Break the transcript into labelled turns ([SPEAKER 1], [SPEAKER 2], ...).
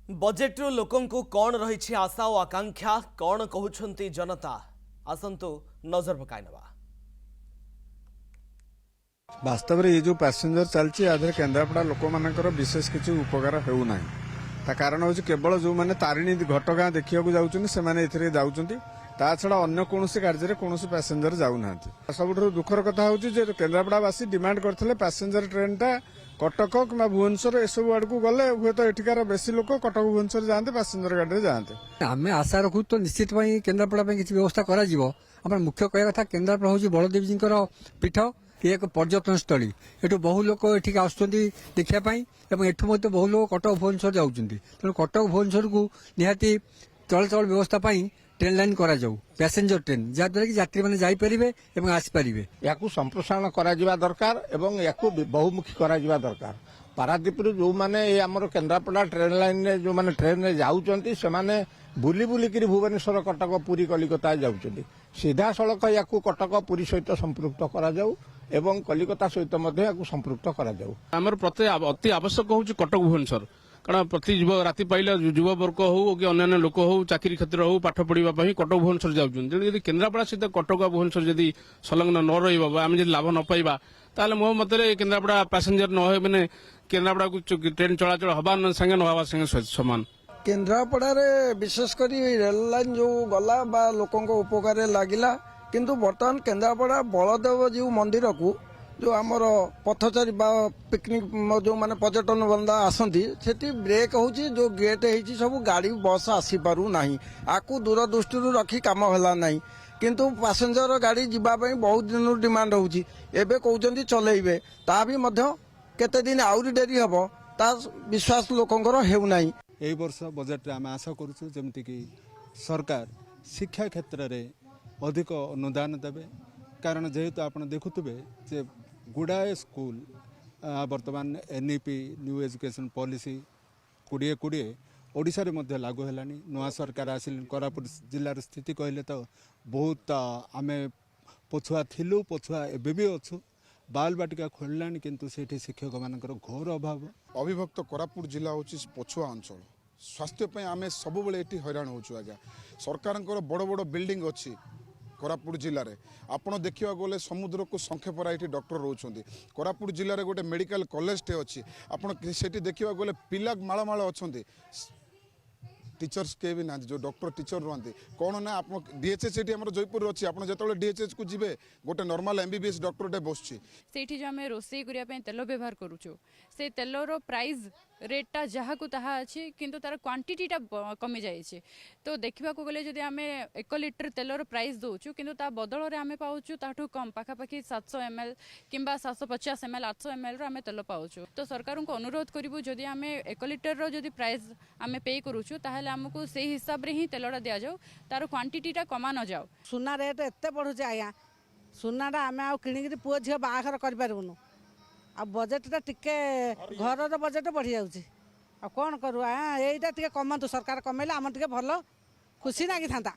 [SPEAKER 1] बजेट्रु लोकंकु कौन रही आशा और आकांक्षा कौन कहउछंती जनता आसंतु नजर पकाई नवा।
[SPEAKER 2] वास्तव में ये जो पैसेंजर चलती आधे केन्द्रापड़ा लोक मानकर विशेष किसी उपकार होना कारण हूँ केवल जो मैंने तारिणी घटगाँ देखा जाऊँचे जाऊँच ता छड़ा अन्य कौन कार्य कौन पैसेंजर जाऊना। सब दुखर कथा हूँ केन्द्रापड़ावासी डिमांड करते पैसेंजर ट्रेन टा कटक कि भुवनेश्वर एसबू आड़ को गले हूँ तो एठिकार बेसी लोक कटक भुवनेश्वर जाते पैसेंजर गाड़ी जाते।
[SPEAKER 3] आम आशा रखु तो निश्चित केन्द्रापड़ा किसी व्यवस्था कर मुख्य कह कथा केन्द्रापड़ा हूँ बलदेवी जी पीठ ये एक पर्यटन स्थली एठू बहु लोक एठिक आखापी एठू बहु लोग कटक भुवनेश्वर जाऊँच तेणु कटक भुवनेश्वर को निहाती चलचल व्यवस्था ट्रेन लाइन करा जाऊ पैसेंजर ट्रेन जहाँद्वारा कि यात्री मैंने जापरें आसीपारे
[SPEAKER 4] या संप्रसारण करा दरकार एवं या बहुमुखी करा दरकार। पारादीप जो मैंने आमर केन्द्रापड़ा ट्रेन लाइन रे जो मैंने ट्रेन रे जाऊँच से बुली बुलिक भुवनेश्वर कटक पुरी कलिकता जाऊँच सीधा सड़क या कटक पुरी सहित संपृक्त करा जाऊ एवं कलिकता सहित संपृक्त करा जाऊ।
[SPEAKER 5] आमर प्रति अति आवश्यक हूँ कटक भुवनेश्वर कारण प्रति राति पाइले युववर्ग हो कि अन्य लोक हो चाकरी क्षेत्र हो पाठ पढ़ाई कटक भुवनेश्वर जाऊँ केन्द्रापड़ा सहित कटक भुवनेश्वर जदि संलग्न न रही लाभ न पाइबा ताले मो मतरे केन्द्रापड़ा पैसेंजर न हो मैंने केन्द्रापड़ा को ट्रेन चलाचल हवा संगे न हवा संगे समान।
[SPEAKER 6] केन्द्रापड़ा विशेषकर रेल लाइन जो गला बा लोकों उपकार लगिला किंतु बर्तमान केन्द्रापड़ा बलदेव जीव मंदिर को जो आमर पथचारी पिकनिक जो माने पर्यटन बंदा आसती से ब्रेक होची जो गेट है सब गाड़ी बस आसी पारु नाही आकु दूरदृष्टि रखी काम हला नाही किंतु पैसेंजर गाड़ी जीवाई बहुत दिन डिमांड होची एबे कहउचंती चलेइबे ता भी मध्य केते दिन आउरी डेरी हबो ता विश्वास लोकंकर हेउ नाही।
[SPEAKER 2] एई वर्ष बजेट रे आमे आशा करूछु जेमति कि सरकार शिक्षा क्षेत्र रे अधिक अनुदान देबे कारण जेहेतु आप देखुवे जे गुड़ाए स्कूल वर्तमान NEP new education policy 2020 Odisha रे मध्य लागू हेलानी नवा सरकार आसिल कोरापुट जिल्लार स्थिति कहले तो बहुत आमे पछुआ थिलु पछुआ एबे भी अच्छु बाल बाटिका खोललानी किंतु सेठी शिक्षक मानकर घोर अभाव।
[SPEAKER 7] अविभक्त कोरापुट जिला हूँ पछुआ अंचल स्वास्थ्य आमे सब बेले एटी हैरान होचु आज्ञा सरकार बड़ बड़ बिल्डिंग अच्छी कोरापुट जिले में आपड़ देखा गले समुद्र को संख्या पर ये डॉक्टर रोच कोरापुट जिले में गोटे मेडिकल कॉलेज टे अच्छी आपड़ी देखा गले पिला मालमाल अच्छा टीचर्स के भी ना जो डॉक्टर टीचर रुहति कौन ना आप डीएचएच ये जयपुर अच्छी आप जो डीएचएच को जी गोटे नॉर्मल एमबीबीएस डॉक्टर टे बस
[SPEAKER 8] जो आम रोषे करने तेल व्यवहार करुचु से तेलर प्राइस रेटा जहाँ को ताहा अच्छी किंतु तार क्वांटिटीटा कमी जाइए तो देखा गले जदि आम 1 लिटर तेलर प्राइस दौचु किंतु ता बदल में आम पाचु ताठू कम पाखापाखि 700 ml कि 750 ml 800 ml आम तेल पाचु तो सरकार को अनुरोध करूँ जदि आम 1 लिटर जदि प्राइस आम पे करुचु ताहले आमको से हिसाब रे ही तेलटा दि जाऊ तार क्वांटिटीटा कमा न जाऊ।
[SPEAKER 9] सुना रेट एत बढ़ुचे आज्ञा सुनाटा आम आ कि पुओ झील बाहाघर करूँ आ बजेटा टिके घर बजेट बढ़ी जाऊँगी आ कौन करूँ यहीटा टिके कमातु सरकार कमेले आम टिके भल खुशी लगी था।